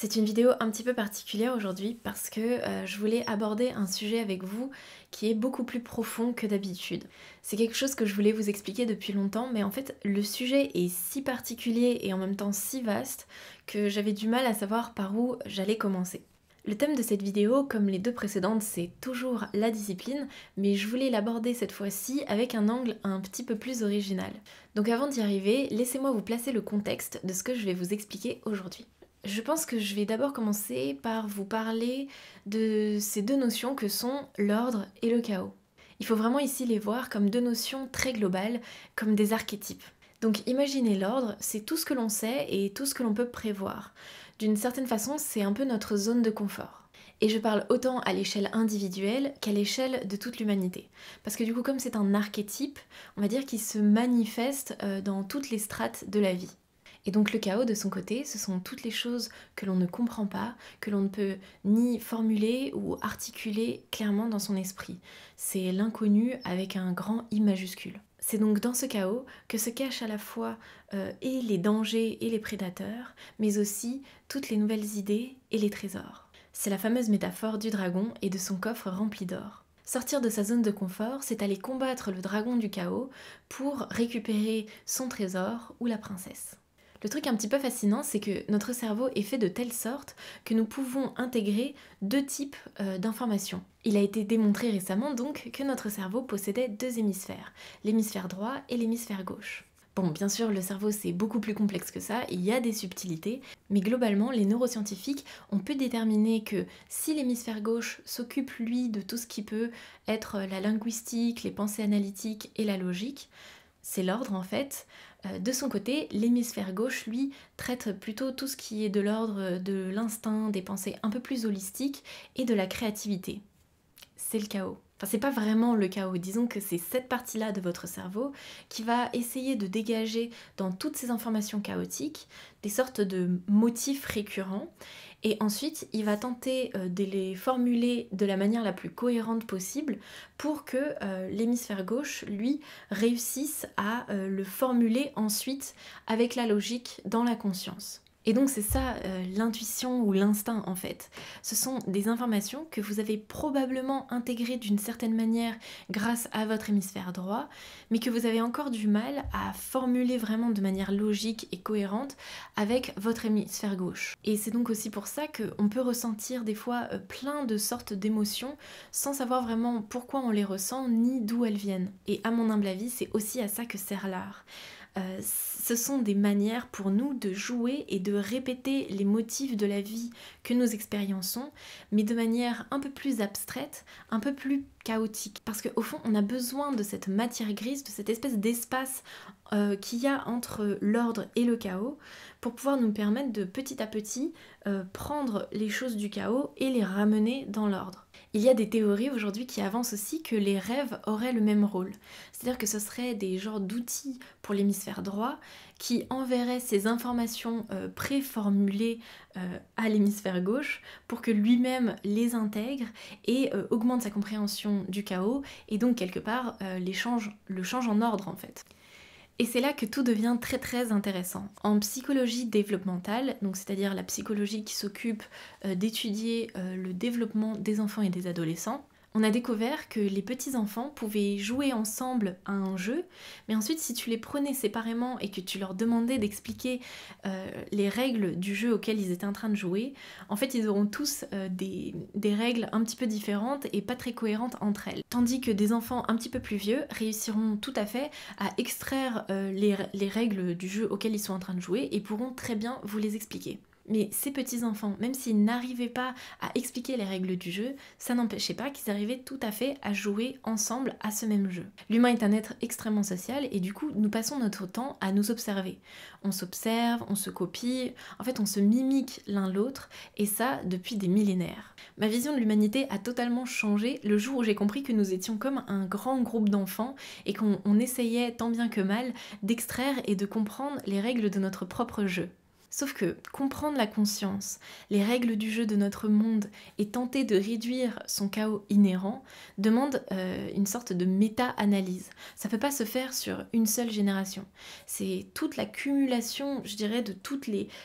C'est une vidéo un petit peu particulière aujourd'hui parce que je voulais aborder un sujet avec vous qui est beaucoup plus profond que d'habitude. C'est quelque chose que je voulais vous expliquer depuis longtemps, mais en fait le sujet est si particulier et en même temps si vaste que j'avais du mal à savoir par où j'allais commencer. Le thème de cette vidéo, comme les deux précédentes, c'est toujours la discipline, mais je voulais l'aborder cette fois-ci avec un angle un petit peu plus original. Donc avant d'y arriver, laissez-moi vous placer le contexte de ce que je vais vous expliquer aujourd'hui. Je pense que je vais d'abord commencer par vous parler de ces deux notions que sont l'ordre et le chaos. Il faut vraiment ici les voir comme deux notions très globales, comme des archétypes. Donc imaginez l'ordre, c'est tout ce que l'on sait et tout ce que l'on peut prévoir. D'une certaine façon, c'est un peu notre zone de confort. Et je parle autant à l'échelle individuelle qu'à l'échelle de toute l'humanité. Parce que du coup, comme c'est un archétype, on va dire qu'il se manifeste dans toutes les strates de la vie. Et donc le chaos de son côté, ce sont toutes les choses que l'on ne comprend pas, que l'on ne peut ni formuler ou articuler clairement dans son esprit. C'est l'inconnu avec un grand I majuscule. C'est donc dans ce chaos que se cachent à la fois et les dangers et les prédateurs, mais aussi toutes les nouvelles idées et les trésors. C'est la fameuse métaphore du dragon et de son coffre rempli d'or. Sortir de sa zone de confort, c'est aller combattre le dragon du chaos pour récupérer son trésor ou la princesse. Le truc un petit peu fascinant, c'est que notre cerveau est fait de telle sorte que nous pouvons intégrer deux types d'informations. Il a été démontré récemment donc que notre cerveau possédait deux hémisphères, l'hémisphère droit et l'hémisphère gauche. Bon, bien sûr, le cerveau c'est beaucoup plus complexe que ça, il y a des subtilités, mais globalement, les neuroscientifiques ont pu déterminer que si l'hémisphère gauche s'occupe, lui, de tout ce qui peut être la linguistique, les pensées analytiques et la logique, c'est l'ordre en fait. De son côté, l'hémisphère gauche, lui, traite plutôt tout ce qui est de l'ordre de l'instinct, des pensées un peu plus holistiques et de la créativité. C'est le chaos. Enfin, c'est pas vraiment le chaos, disons que c'est cette partie-là de votre cerveau qui va essayer de dégager dans toutes ces informations chaotiques des sortes de motifs récurrents et ensuite il va tenter de les formuler de la manière la plus cohérente possible pour que l'hémisphère gauche, lui, réussisse à le formuler ensuite avec la logique dans la conscience. Et donc c'est ça l'intuition ou l'instinct en fait. Ce sont des informations que vous avez probablement intégrées d'une certaine manière grâce à votre hémisphère droit, mais que vous avez encore du mal à formuler vraiment de manière logique et cohérente avec votre hémisphère gauche. Et c'est donc aussi pour ça qu'on peut ressentir des fois plein de sortes d'émotions sans savoir vraiment pourquoi on les ressent ni d'où elles viennent. Et à mon humble avis, c'est aussi à ça que sert l'art. Ce sont des manières pour nous de jouer et de répéter les motifs de la vie que nous expériençons, mais de manière un peu plus abstraite, un peu plus chaotique. Parce qu'au fond, on a besoin de cette matière grise, de cette espèce d'espace qu'il y a entre l'ordre et le chaos, pour pouvoir nous permettre de petit à petit prendre les choses du chaos et les ramener dans l'ordre. Il y a des théories aujourd'hui qui avancent aussi que les rêves auraient le même rôle. C'est-à-dire que ce seraient des genres d'outils pour l'hémisphère droit qui enverraient ces informations préformulées à l'hémisphère gauche pour que lui-même les intègre et augmente sa compréhension du chaos et donc quelque part le change en ordre en fait. Et c'est là que tout devient très très intéressant. En psychologie développementale, donc c'est-à-dire la psychologie qui s'occupe d'étudier le développement des enfants et des adolescents, on a découvert que les petits-enfants pouvaient jouer ensemble à un jeu, mais ensuite si tu les prenais séparément et que tu leur demandais d'expliquer les règles du jeu auquel ils étaient en train de jouer, en fait ils auront tous des règles un petit peu différentes et pas très cohérentes entre elles. Tandis que des enfants un petit peu plus vieux réussiront tout à fait à extraire les règles du jeu auquel ils sont en train de jouer et pourront très bien vous les expliquer. Mais ces petits-enfants, même s'ils n'arrivaient pas à expliquer les règles du jeu, ça n'empêchait pas qu'ils arrivaient tout à fait à jouer ensemble à ce même jeu. L'humain est un être extrêmement social et du coup, nous passons notre temps à nous observer. On s'observe, on se copie, en fait on se mimique l'un l'autre et ça depuis des millénaires. Ma vision de l'humanité a totalement changé le jour où j'ai compris que nous étions comme un grand groupe d'enfants et qu'on essayait tant bien que mal d'extraire et de comprendre les règles de notre propre jeu. Sauf que comprendre la conscience, les règles du jeu de notre monde et tenter de réduire son chaos inhérent demande une sorte de méta-analyse. Ça ne peut pas se faire sur une seule génération. C'est toute la cumulation, je dirais, de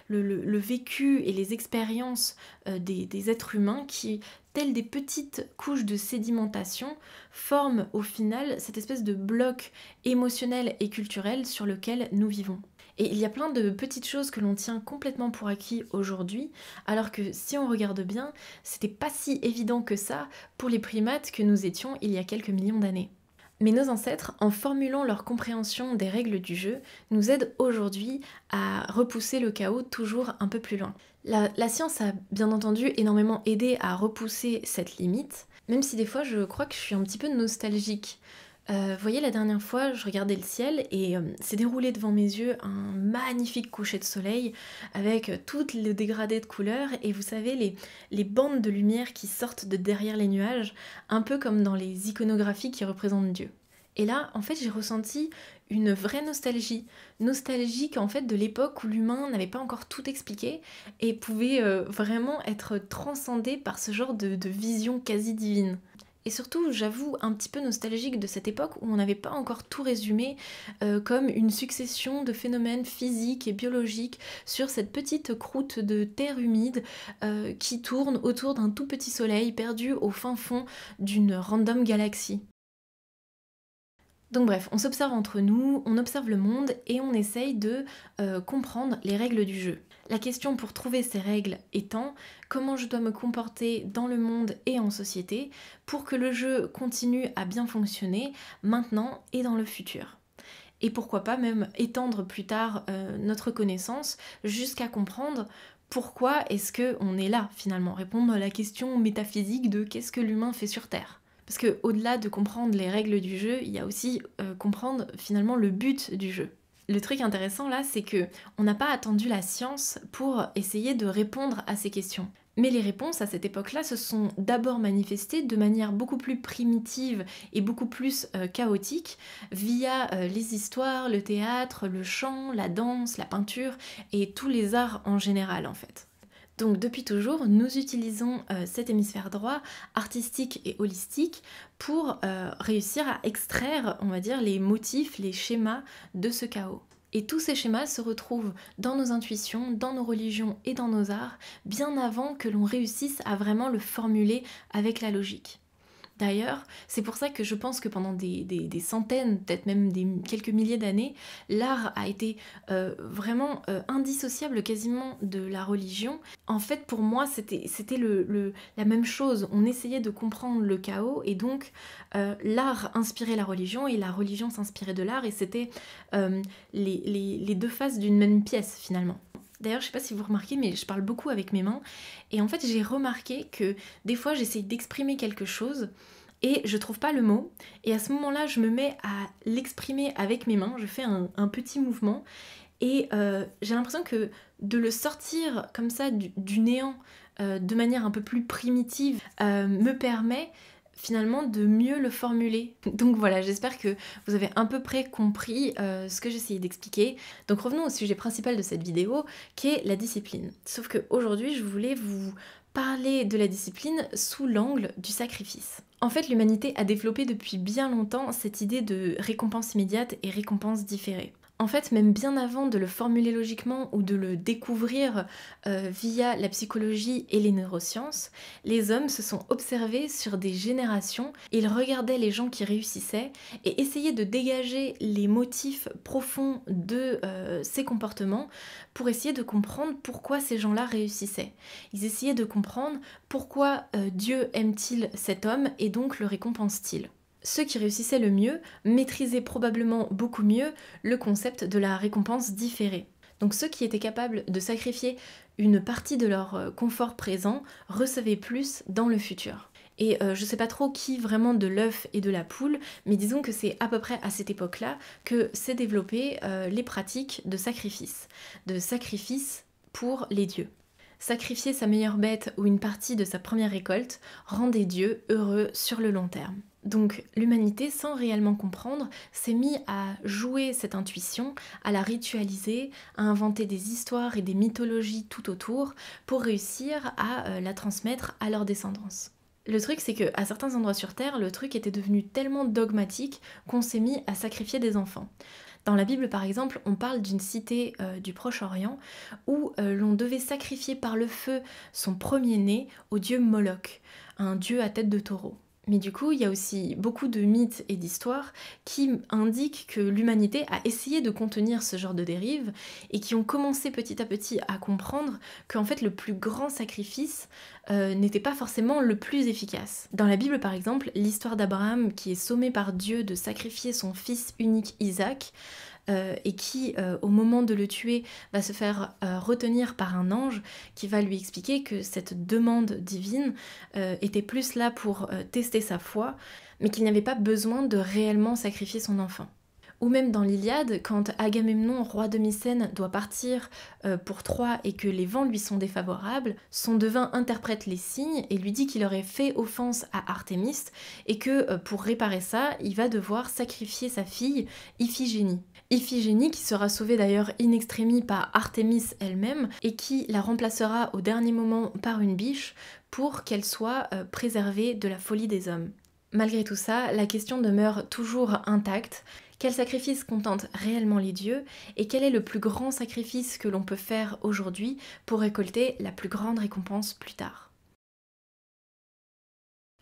le vécu et les expériences des êtres humains qui, telles des petites couches de sédimentation, forment au final cette espèce de bloc émotionnel et culturel sur lequel nous vivons. Et il y a plein de petites choses que l'on tient complètement pour acquis aujourd'hui, alors que si on regarde bien, c'était pas si évident que ça pour les primates que nous étions il y a quelques millions d'années. Mais nos ancêtres, en formulant leur compréhension des règles du jeu, nous aident aujourd'hui à repousser le chaos toujours un peu plus loin. La science a bien entendu énormément aidé à repousser cette limite, même si des fois je crois que je suis un petit peu nostalgique. Vous voyez, la dernière fois, je regardais le ciel et s'est déroulé devant mes yeux un magnifique coucher de soleil avec toutes les dégradés de couleurs et vous savez, les bandes de lumière qui sortent de derrière les nuages, un peu comme dans les iconographies qui représentent Dieu. Et là, en fait, j'ai ressenti une vraie nostalgie. Nostalgique, en fait, de l'époque où l'humain n'avait pas encore tout expliqué et pouvait vraiment être transcendé par ce genre de vision quasi divine. Et surtout, j'avoue, un petit peu nostalgique de cette époque où on n'avait pas encore tout résumé comme une succession de phénomènes physiques et biologiques sur cette petite croûte de terre humide qui tourne autour d'un tout petit soleil perdu au fin fond d'une random galaxie. Donc bref, on s'observe entre nous, on observe le monde et on essaye de comprendre les règles du jeu. La question pour trouver ces règles étant comment je dois me comporter dans le monde et en société pour que le jeu continue à bien fonctionner maintenant et dans le futur. Et pourquoi pas même étendre plus tard notre connaissance jusqu'à comprendre pourquoi est-ce qu'on est là finalement, répondre à la question métaphysique de qu'est-ce que l'humain fait sur Terre. Parce que au-delà de comprendre les règles du jeu, il y a aussi comprendre finalement le but du jeu. Le truc intéressant là, c'est que on n'a pas attendu la science pour essayer de répondre à ces questions. Mais les réponses à cette époque-là se sont d'abord manifestées de manière beaucoup plus primitive et beaucoup plus chaotique via les histoires, le théâtre, le chant, la danse, la peinture et tous les arts en général en fait. Donc depuis toujours, nous utilisons cet hémisphère droit, artistique et holistique, pour réussir à extraire, on va dire, les motifs, les schémas de ce chaos. Et tous ces schémas se retrouvent dans nos intuitions, dans nos religions et dans nos arts, bien avant que l'on réussisse à vraiment le formuler avec la logique. D'ailleurs, c'est pour ça que je pense que pendant des centaines, peut-être même quelques milliers d'années, l'art a été vraiment indissociable quasiment de la religion. En fait, pour moi, c'était la même chose. On essayait de comprendre le chaos et donc l'art inspirait la religion et la religion s'inspirait de l'art et c'était les deux faces d'une même pièce finalement. D'ailleurs, je sais pas si vous remarquez, mais je parle beaucoup avec mes mains. Et en fait, j'ai remarqué que des fois, j'essaye d'exprimer quelque chose et je trouve pas le mot. Et à ce moment-là, je me mets à l'exprimer avec mes mains. Je fais un petit mouvement. Et j'ai l'impression que de le sortir comme ça du néant de manière un peu plus primitive me permet finalement de mieux le formuler. Donc voilà, j'espère que vous avez à peu près compris ce que j'essayais d'expliquer. Donc revenons au sujet principal de cette vidéo, qui est la discipline. Sauf qu'aujourd'hui, je voulais vous parler de la discipline sous l'angle du sacrifice. En fait, l'humanité a développé depuis bien longtemps cette idée de récompense immédiate et récompense différée. En fait, même bien avant de le formuler logiquement ou de le découvrir via la psychologie et les neurosciences, les hommes se sont observés sur des générations, ils regardaient les gens qui réussissaient et essayaient de dégager les motifs profonds de ces comportements pour essayer de comprendre pourquoi ces gens-là réussissaient. Ils essayaient de comprendre pourquoi Dieu aime-t-il cet homme et donc le récompense-t-il. Ceux qui réussissaient le mieux maîtrisaient probablement beaucoup mieux le concept de la récompense différée. Donc ceux qui étaient capables de sacrifier une partie de leur confort présent recevaient plus dans le futur. Et je sais pas trop qui vraiment de l'œuf et de la poule, mais disons que c'est à peu près à cette époque-là que s'est développé les pratiques de sacrifice pour les dieux. Sacrifier sa meilleure bête ou une partie de sa première récolte rendait Dieu heureux sur le long terme. Donc l'humanité, sans réellement comprendre, s'est mis à jouer cette intuition, à la ritualiser, à inventer des histoires et des mythologies tout autour pour réussir à la transmettre à leur descendance. Le truc, c'est qu'à certains endroits sur Terre, le truc était devenu tellement dogmatique qu'on s'est mis à sacrifier des enfants. Dans la Bible, par exemple, on parle d'une cité du Proche-Orient où l'on devait sacrifier par le feu son premier-né au dieu Moloch, un dieu à tête de taureau. Mais du coup, il y a aussi beaucoup de mythes et d'histoires qui indiquent que l'humanité a essayé de contenir ce genre de dérive et qui ont commencé petit à petit à comprendre qu'en fait le plus grand sacrifice n'était pas forcément le plus efficace. Dans la Bible par exemple, l'histoire d'Abraham qui est sommé par Dieu de sacrifier son fils unique Isaac, et qui, au moment de le tuer, va se faire retenir par un ange qui va lui expliquer que cette demande divine était plus là pour tester sa foi, mais qu'il n'avait pas besoin de réellement sacrifier son enfant. Ou même dans l'Iliade, quand Agamemnon, roi de Mycène, doit partir pour Troie et que les vents lui sont défavorables, son devin interprète les signes et lui dit qu'il aurait fait offense à Artémis et que pour réparer ça, il va devoir sacrifier sa fille Iphigénie. Iphigénie qui sera sauvée d'ailleurs in extremis par Artémis elle-même et qui la remplacera au dernier moment par une biche pour qu'elle soit préservée de la folie des hommes. Malgré tout ça, la question demeure toujours intacte. Quel sacrifice contente réellement les dieux et quel est le plus grand sacrifice que l'on peut faire aujourd'hui pour récolter la plus grande récompense plus tard?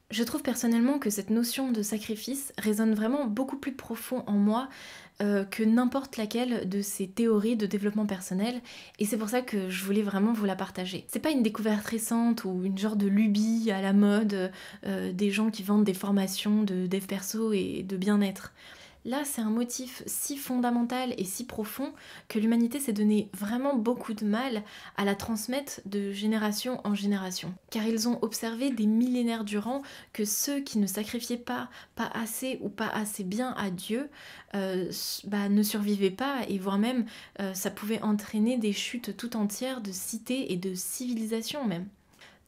Je trouve personnellement que cette notion de sacrifice résonne vraiment beaucoup plus profond en moi que n'importe laquelle de ces théories de développement personnel et c'est pour ça que je voulais vraiment vous la partager. C'est pas une découverte récente ou une genre de lubie à la mode des gens qui vendent des formations de dev perso et de bien-être. Là, c'est un motif si fondamental et si profond que l'humanité s'est donné vraiment beaucoup de mal à la transmettre de génération en génération. Car ils ont observé des millénaires durant que ceux qui ne sacrifiaient pas assez ou pas assez bien à Dieu ne survivaient pas et voire même ça pouvait entraîner des chutes tout entières de cités et de civilisations même.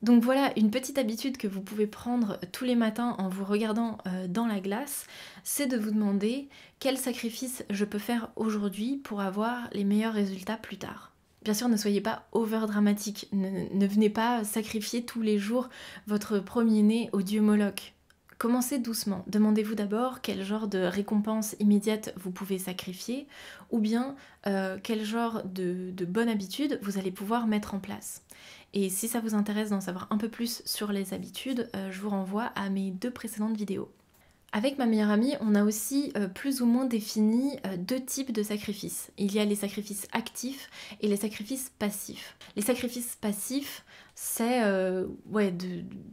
Donc voilà, une petite habitude que vous pouvez prendre tous les matins en vous regardant dans la glace, c'est de vous demander quel sacrifice je peux faire aujourd'hui pour avoir les meilleurs résultats plus tard. Bien sûr, ne soyez pas over-dramatique, ne venez pas sacrifier tous les jours votre premier-né au dieu Moloch. Commencez doucement, demandez-vous d'abord quel genre de récompense immédiate vous pouvez sacrifier ou bien quel genre de bonne habitude vous allez pouvoir mettre en place. Et si ça vous intéresse d'en savoir un peu plus sur les habitudes, je vous renvoie à mes 2 précédentes vidéos. Avec ma meilleure amie, on a aussi plus ou moins défini 2 types de sacrifices. Il y a les sacrifices actifs et les sacrifices passifs. Les sacrifices passifs, c'est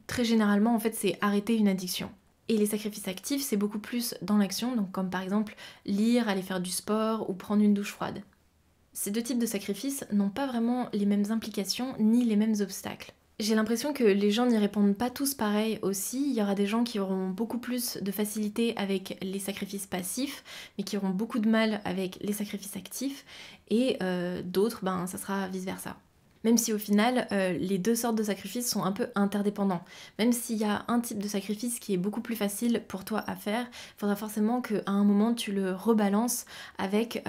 très généralement en fait c'est arrêter une addiction. Et les sacrifices actifs, c'est beaucoup plus dans l'action, donc comme par exemple lire, aller faire du sport ou prendre une douche froide. Ces 2 types de sacrifices n'ont pas vraiment les mêmes implications ni les mêmes obstacles. J'ai l'impression que les gens n'y répondent pas tous pareil aussi. Il y aura des gens qui auront beaucoup plus de facilité avec les sacrifices passifs, mais qui auront beaucoup de mal avec les sacrifices actifs, et d'autres, ça sera vice-versa. Même si au final, les 2 sortes de sacrifices sont un peu interdépendants. Même s'il y a un type de sacrifice qui est beaucoup plus facile pour toi à faire, il faudra forcément qu'à un moment tu le rebalances avec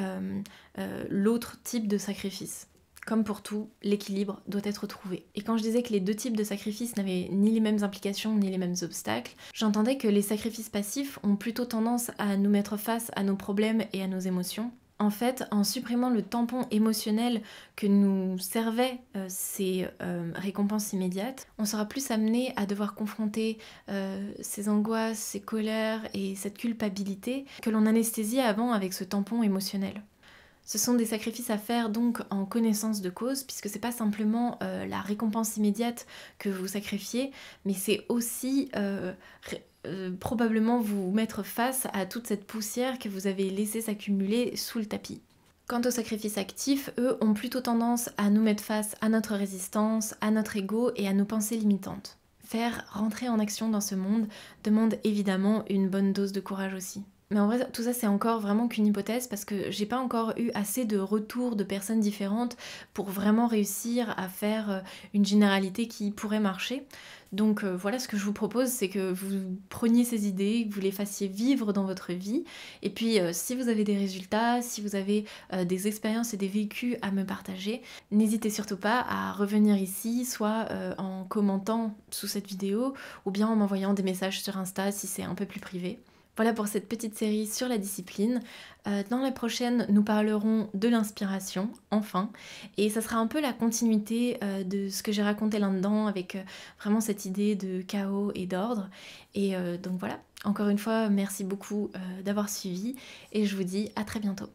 l'autre type de sacrifice. Comme pour tout, l'équilibre doit être trouvé. Et quand je disais que les 2 types de sacrifices n'avaient ni les mêmes implications ni les mêmes obstacles, j'entendais que les sacrifices passifs ont plutôt tendance à nous mettre face à nos problèmes et à nos émotions. En fait, en supprimant le tampon émotionnel que nous servaient ces récompenses immédiates, on sera plus amené à devoir confronter ces angoisses, ces colères et cette culpabilité que l'on anesthésiait avant avec ce tampon émotionnel. Ce sont des sacrifices à faire donc en connaissance de cause, puisque c'est pas simplement la récompense immédiate que vous sacrifiez, mais c'est aussi probablement vous mettre face à toute cette poussière que vous avez laissée s'accumuler sous le tapis. Quant aux sacrifices actifs, eux ont plutôt tendance à nous mettre face à notre résistance, à notre ego et à nos pensées limitantes. Faire rentrer en action dans ce monde demande évidemment une bonne dose de courage aussi. Mais en vrai, tout ça, c'est encore vraiment qu'une hypothèse parce que j'ai pas encore eu assez de retours de personnes différentes pour vraiment réussir à faire une généralité qui pourrait marcher. Donc voilà, ce que je vous propose, c'est que vous preniez ces idées, que vous les fassiez vivre dans votre vie. Et puis, si vous avez des résultats, si vous avez des expériences et des vécus à me partager, n'hésitez surtout pas à revenir ici, soit en commentant sous cette vidéo, ou bien en m'envoyant des messages sur Insta si c'est un peu plus privé. Voilà pour cette petite série sur la discipline. Dans la prochaine, nous parlerons de l'inspiration, enfin, et ça sera un peu la continuité de ce que j'ai raconté là-dedans avec vraiment cette idée de chaos et d'ordre. Et donc voilà, encore une fois, merci beaucoup d'avoir suivi et je vous dis à très bientôt.